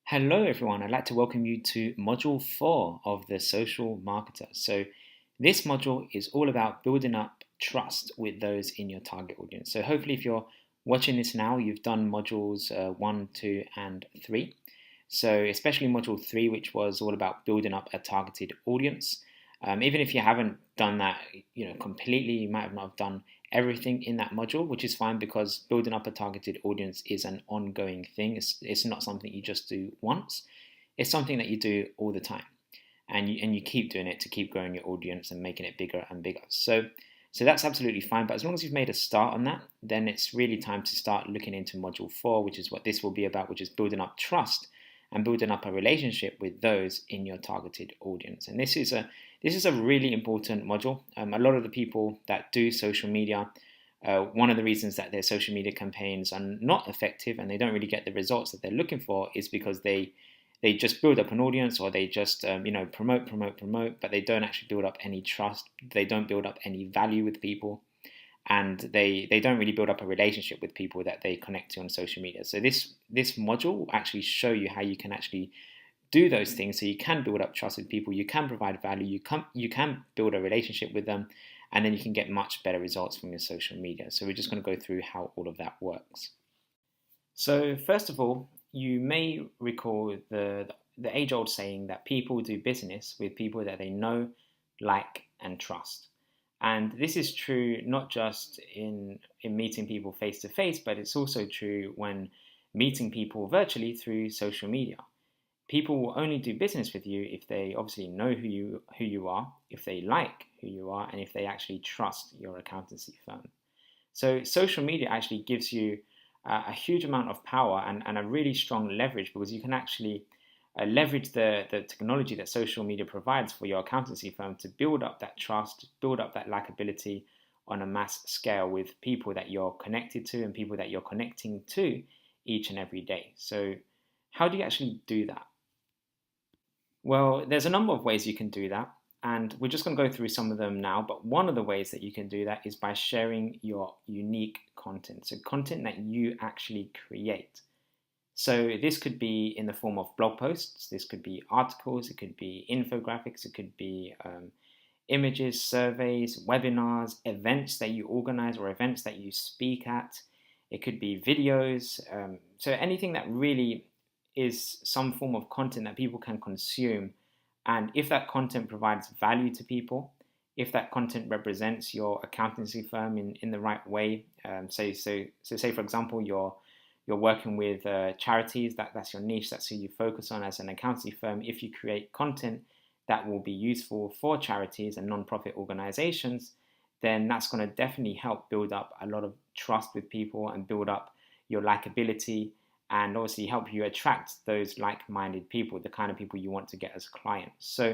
Hello, everyone. I'd like to welcome you to Module 4 of the Social Marketer. So, this module is all about building up trust with those in your target audience. So, hopefully, if you're watching this now, you've done modules 1, 2, and 3. So, especially Module 3, which was all about building up a targeted audience. Even if you haven't done that, completely, you might have not have done everything in that module, which is fine because building up a targeted audience is an ongoing thing. It's not something you just do once. It's something that you do all the time, and you keep doing it to keep growing your audience and making it bigger and bigger. So that's absolutely fine. But as long as you've made a start on that, then it's really time to start looking into module 4, which is what this will be about, which is building up trust and building up a relationship with those in your targeted audience. And this is a really important module. A lot of the people that do social media, one of the reasons that their social media campaigns are not effective and they don't really get the results that they're looking for is because they just build up an audience, or they just promote, but they don't actually build up any trust. They don't build up any value with people, and they don't really build up a relationship with people that they connect to on social media. So this module will actually show you how you can actually do those things, so you can build up trust with people, you can provide value, you can build a relationship with them, and then you can get much better results from your social media. So we're just going to go through how all of that works. So first of all, you may recall the age-old saying that people do business with people that they know, like, and trust. And this is true not just in meeting people face to face, but it's also true when meeting people virtually through social media. People will only do business with you if they obviously know who you are, if they like who you are, and if they actually trust your accountancy firm. So social media actually gives you a huge amount of power and a really strong leverage, because you can actually leverage the technology that social media provides for your accountancy firm to build up that trust, build up that likability on a mass scale with people that you're connected to and people that you're connecting to each and every day. So how do you actually do that? Well, there's a number of ways you can do that, and we're just going to go through some of them now. But one of the ways that you can do that is by sharing your unique content, so content that you actually create. So this could be in the form of blog posts, this could be articles, it could be infographics, it could be images, surveys, webinars, events that you organize or events that you speak at. It could be videos. So anything that really is some form of content that people can consume. And if that content provides value to people, if that content represents your accountancy firm in the right way, so say for example you're working with charities, that's your niche, that's who you focus on as an accountancy firm. If you create content that will be useful for charities and non-profit organizations, then that's going to definitely help build up a lot of trust with people and build up your likability, and obviously help you attract those like-minded people, the kind of people you want to get as clients. So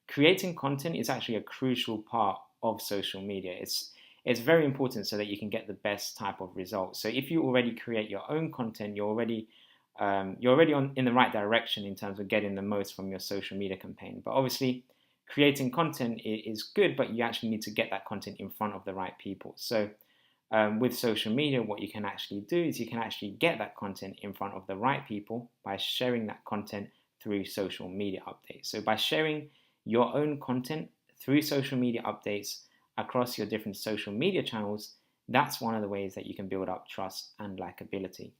creating content is actually a crucial part of social media. It's very important so that you can get the best type of results. So if you already create your own content, you're already in the right direction in terms of getting the most from your social media campaign. But obviously, creating content is good, but you actually need to get that content in front of the right people. So with social media, what you can actually do is you can actually get that content in front of the right people by sharing that content through social media updates. So by sharing your own content through social media updates across your different social media channels, that's one of the ways that you can build up trust and likability.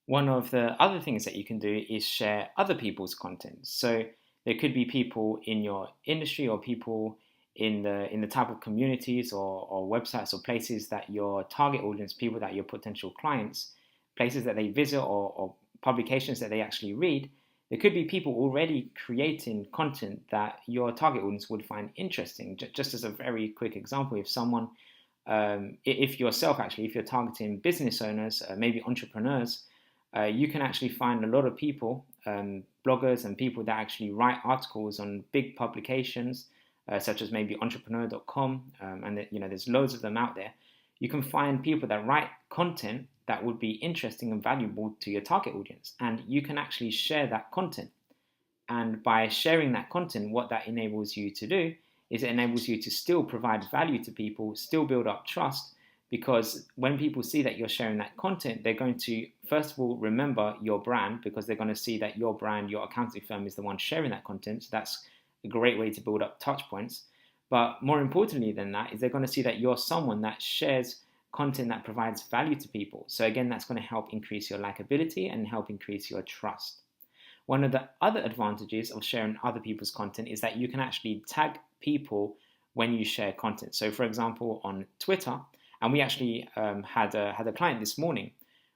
One of the other things that you can do is share other people's content. So there could be people in your industry or people in the type of communities or websites or places that your target audience, people that your potential clients, places that they visit or publications that they actually read. There could be people already creating content that your target audience would find interesting. Just as a very quick example, if someone, if you're targeting business owners, maybe entrepreneurs, you can actually find a lot of people, bloggers and people that actually write articles on big publications, such as maybe entrepreneur.com, and there's loads of them out there. You can find people that write content that would be interesting and valuable to your target audience, and you can actually share that content. And by sharing that content, what that enables you to do is it enables you to still provide value to people, still build up trust, because when people see that you're sharing that content, they're going to, first of all, remember your brand, because they're going to see that your brand, your accounting firm, is the one sharing that content. So that's a great way to build up touch points. But more importantly than that is they're going to see that you're someone that shares content that provides value to people. So again, that's going to help increase your likability and help increase your trust. One of the other advantages of sharing other people's content is that you can actually tag people when you share content. So for example, on Twitter, and we actually had a client this morning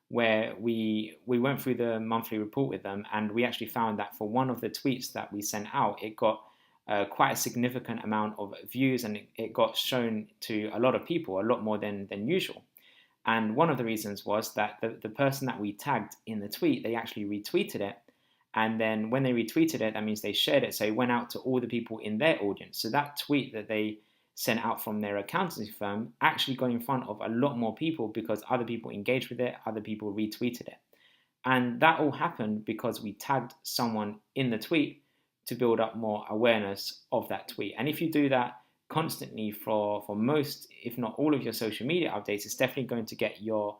where we went through the monthly report with them, and we actually found that for one of the tweets that we sent out, it got quite a significant amount of views, and it got shown to a lot of people, a lot more than usual. And one of the reasons was that the person that we tagged in the tweet, they actually retweeted it. And then when they retweeted it, that means they shared it. So it went out to all the people in their audience. So that tweet that they sent out from their accountancy firm actually got in front of a lot more people because other people engaged with it, other people retweeted it. And that all happened because we tagged someone in the tweet to build up more awareness of that tweet. And if you do that constantly for most, if not all of your social media updates, it's definitely going to get your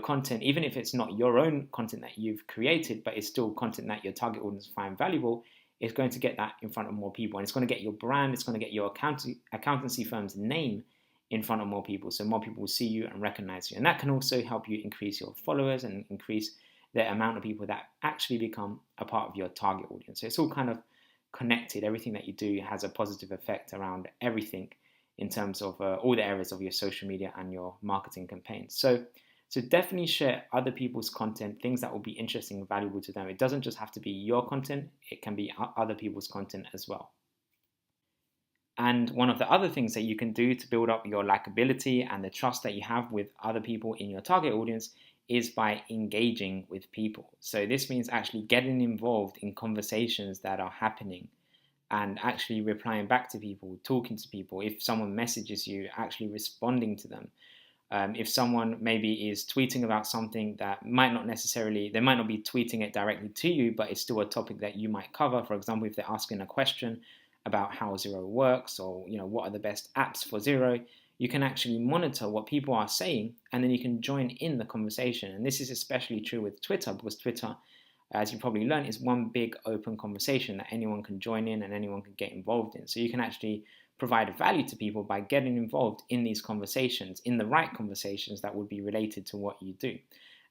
content, even if it's not your own content that you've created, but it's still content that your target audience find valuable, it's going to get that in front of more people. And it's going to get your brand, it's going to get your accountancy firm's name in front of more people. So more people will see you and recognize you. And that can also help you increase your followers and increase the amount of people that actually become a part of your target audience. So it's all kind of connected. Everything that you do has a positive effect around everything in terms of all the areas of your social media and your marketing campaigns. So definitely share other people's content, things that will be interesting and valuable to them. It doesn't just have to be your content, it can be other people's content as well. And one of the other things that you can do to build up your likability and the trust that you have with other people in your target audience is by engaging with people. So this means actually getting involved in conversations that are happening and actually replying back to people, talking to people. If someone messages you, actually responding to them. If someone maybe is tweeting about something that might not necessarily, they might not be tweeting it directly to you, but it's still a topic that you might cover. For example, if they're asking a question about how Xero works, or what are the best apps for Xero, you can actually monitor what people are saying, and then you can join in the conversation. And this is especially true with Twitter, because Twitter, as you probably learned, is one big open conversation that anyone can join in and anyone can get involved in. So you can actually provide value to people by getting involved in these conversations, in the right conversations that would be related to what you do.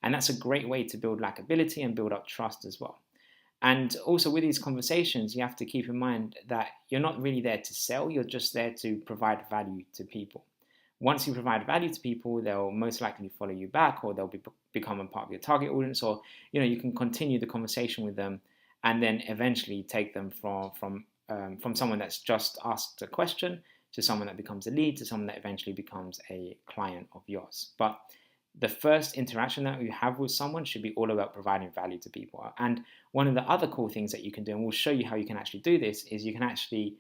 And that's a great way to build likability and build up trust as well. And also with these conversations, you have to keep in mind that you're not really there to sell, you're just there to provide value to people. Once you provide value to people, they'll most likely follow you back, or they'll become a part of your target audience, or you can continue the conversation with them and then eventually take them from someone that's just asked a question to someone that becomes a lead to someone that eventually becomes a client of yours. But the first interaction that you have with someone should be all about providing value to people. And one of the other cool things that you can do, and we'll show you how you can actually do this, is you can actually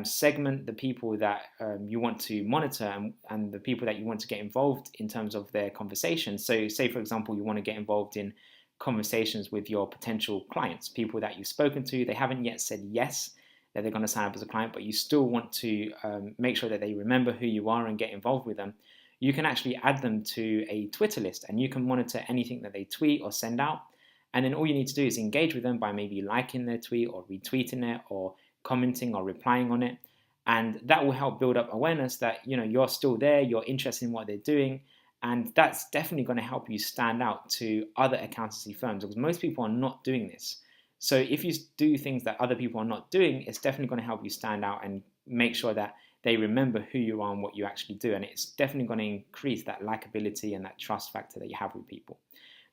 segment the people that you want to monitor and the people that you want to get involved in terms of their conversations. So say, for example, you want to get involved in conversations with your potential clients, people that you've spoken to, they haven't yet said yes, that they're going to sign up as a client, but you still want to make sure that they remember who you are and get involved with them. You can actually add them to a Twitter list, and you can monitor anything that they tweet or send out. And then all you need to do is engage with them by maybe liking their tweet or retweeting it or commenting or replying on it. And that will help build up awareness that you're still there, you're interested in what they're doing. And that's definitely going to help you stand out to other accountancy firms, because most people are not doing this. So if you do things that other people are not doing, it's definitely going to help you stand out and make sure that they remember who you are and what you actually do. And it's definitely going to increase that likability and that trust factor that you have with people.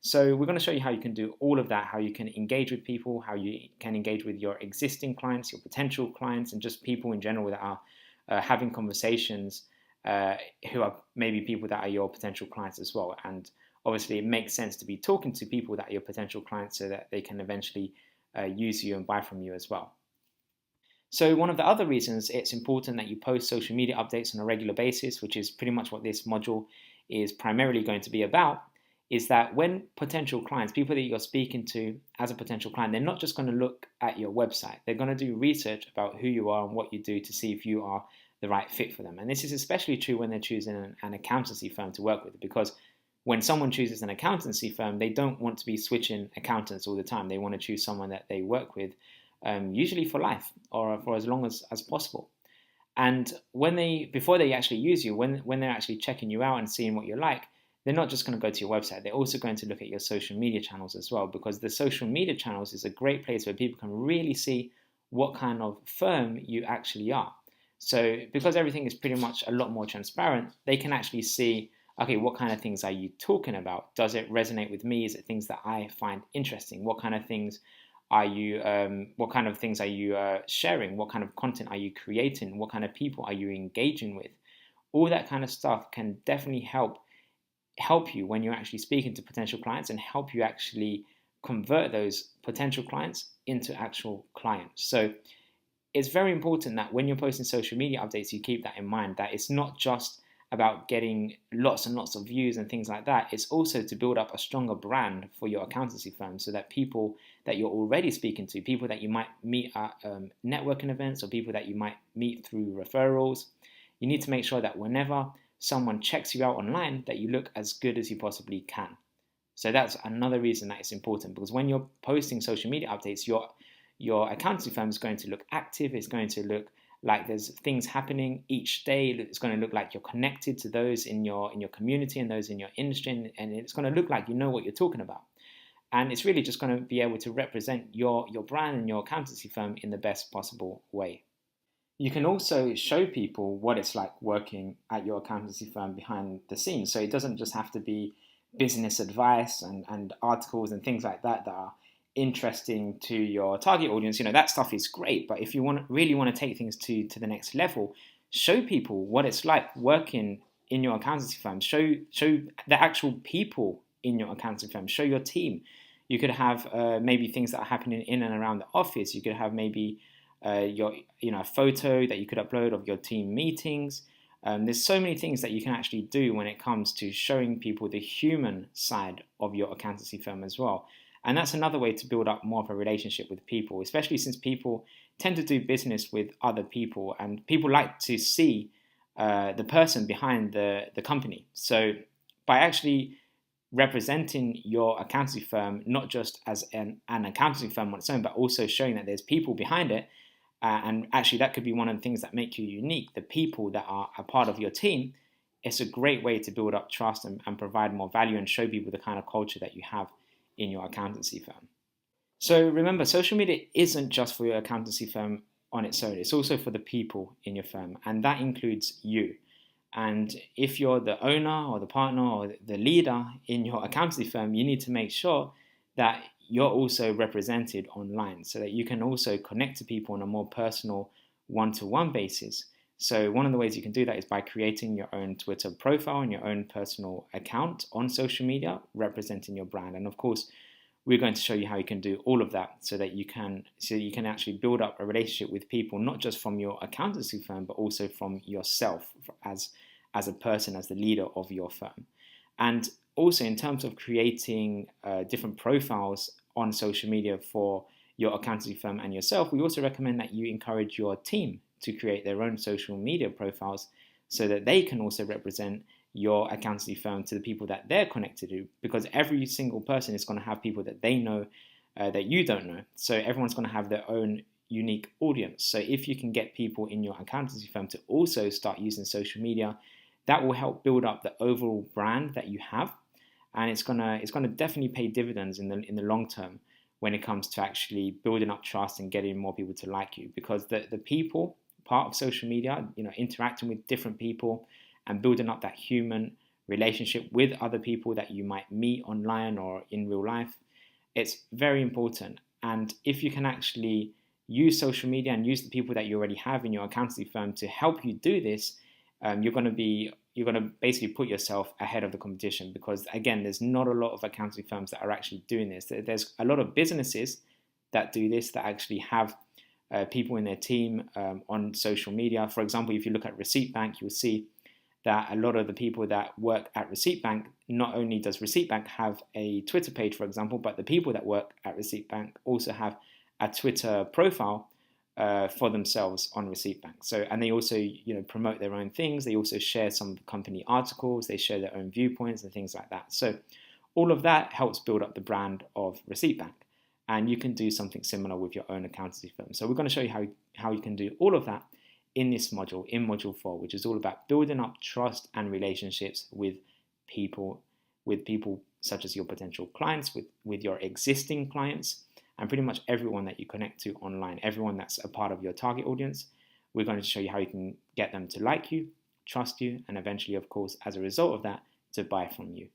So we're going to show you how you can do all of that, how you can engage with people, how you can engage with your existing clients, your potential clients, and just people in general that are having conversations who are maybe people that are your potential clients as well. And obviously it makes sense to be talking to people that are your potential clients so that they can eventually use you and buy from you as well. So one of the other reasons it's important that you post social media updates on a regular basis, which is pretty much what this module is primarily going to be about, is that when potential clients, people that you're speaking to as a potential client, they're not just going to look at your website. They're going to do research about who you are and what you do to see if you are the right fit for them. And this is especially true when they're choosing an accountancy firm to work with, because when someone chooses an accountancy firm, they don't want to be switching accountants all the time. They want to choose someone that they work with, usually for life or for as long as possible. And before they actually use you, when they're actually checking you out and seeing what you're like, they're not just going to go to your website. They're also going to look at your social media channels as well, because the social media channels is a great place where people can really see what kind of firm you actually are. So because everything is pretty much a lot more transparent, they can actually see, okay, what kind of things are you talking about? Does it resonate with me? Is it things that I find interesting? What kind of things are you sharing? What kind of content are you creating? What kind of people are you engaging with? All that kind of stuff can definitely help you when you're actually speaking to potential clients, and help you actually convert those potential clients into actual clients. So it's very important that when you're posting social media updates, you keep that in mind, that it's not just about getting lots and lots of views and things like that. It's also to build up a stronger brand for your accountancy firm, so that people that you're already speaking to, people that you might meet at networking events, or people that you might meet through referrals, you need to make sure that whenever someone checks you out online, that you look as good as you possibly can. So that's another reason that it's important, because when you're posting social media updates, your accountancy firm is going to look active. It's going to look like there's things happening each day. It's going to look like you're connected to those in your community and those in your industry, and it's going to look like you know what you're talking about. And it's really just going to be able to represent your brand and your accountancy firm in the best possible way. You can also show people what it's like working at your accountancy firm behind the scenes. So it doesn't just have to be business advice and articles and things like that are interesting to your target audience. That stuff is great, but if you really want to take things to the next level, show people what it's like working in your accountancy firm. Show the actual people in your accountancy firm. Show your team. You could have maybe things that are happening in and around the office. You could have maybe a photo that you could upload of your team meetings. There's so many things that you can actually do when it comes to showing people the human side of your accountancy firm as well. And that's another way to build up more of a relationship with people, especially since people tend to do business with other people, and people like to see the person behind the company. So by actually representing your accountancy firm, not just as an accountancy firm on its own, but also showing that there's people behind it, and actually that could be one of the things that make you unique, the people that are a part of your team. It's a great way to build up trust and provide more value and show people the kind of culture that you have in your accountancy firm. So remember, social media isn't just for your accountancy firm on its own. It's also for the people in your firm, and that includes you. And if you're the owner or the partner or the leader in your accountancy firm, you need to make sure that you're also represented online, so that you can also connect to people on a more personal one-to-one basis. So one of the ways you can do that is by creating your own Twitter profile and your own personal account on social media representing your brand. And of course, we're going to show you how you can do all of that so that you can actually build up a relationship with people, not just from your accountancy firm, but also from yourself as a person, as the leader of your firm. And also in terms of creating different profiles on social media for your accountancy firm and yourself, we also recommend that you encourage your team to create their own social media profiles so that they can also represent your accountancy firm to the people that they're connected to, because every single person is going to have people that they know that you don't know. So everyone's going to have their own unique audience. So if you can get people in your accountancy firm to also start using social media, that will help build up the overall brand that you have, and it's gonna definitely pay dividends in the long term when it comes to actually building up trust and getting more people to like you. Because the people part of social media, interacting with different people and building up that human relationship with other people that you might meet online or in real life, it's very important. And if you can actually use social media and use the people that you already have in your accountancy firm to help you do this, you're going to basically put yourself ahead of the competition, because again, there's not a lot of accounting firms that are actually doing this. There's a lot of businesses that do this, that actually have people in their team on social media. For example, if you look at Receipt Bank, you'll see that a lot of the people that work at Receipt Bank, not only does Receipt Bank have a Twitter page, for example, but the people that work at Receipt Bank also have a Twitter profile for themselves on Receipt Bank. So, and they also, promote their own things. They also share some company articles. They share their own viewpoints and things like that. So, all of that helps build up the brand of Receipt Bank. And you can do something similar with your own accountancy firm. So, we're going to show you how you can do all of that in this module, in module 4, which is all about building up trust and relationships with people such as your potential clients, with your existing clients, and pretty much everyone that you connect to online, everyone that's a part of your target audience. We're going to show you how you can get them to like you, trust you, and eventually, of course, as a result of that, to buy from you.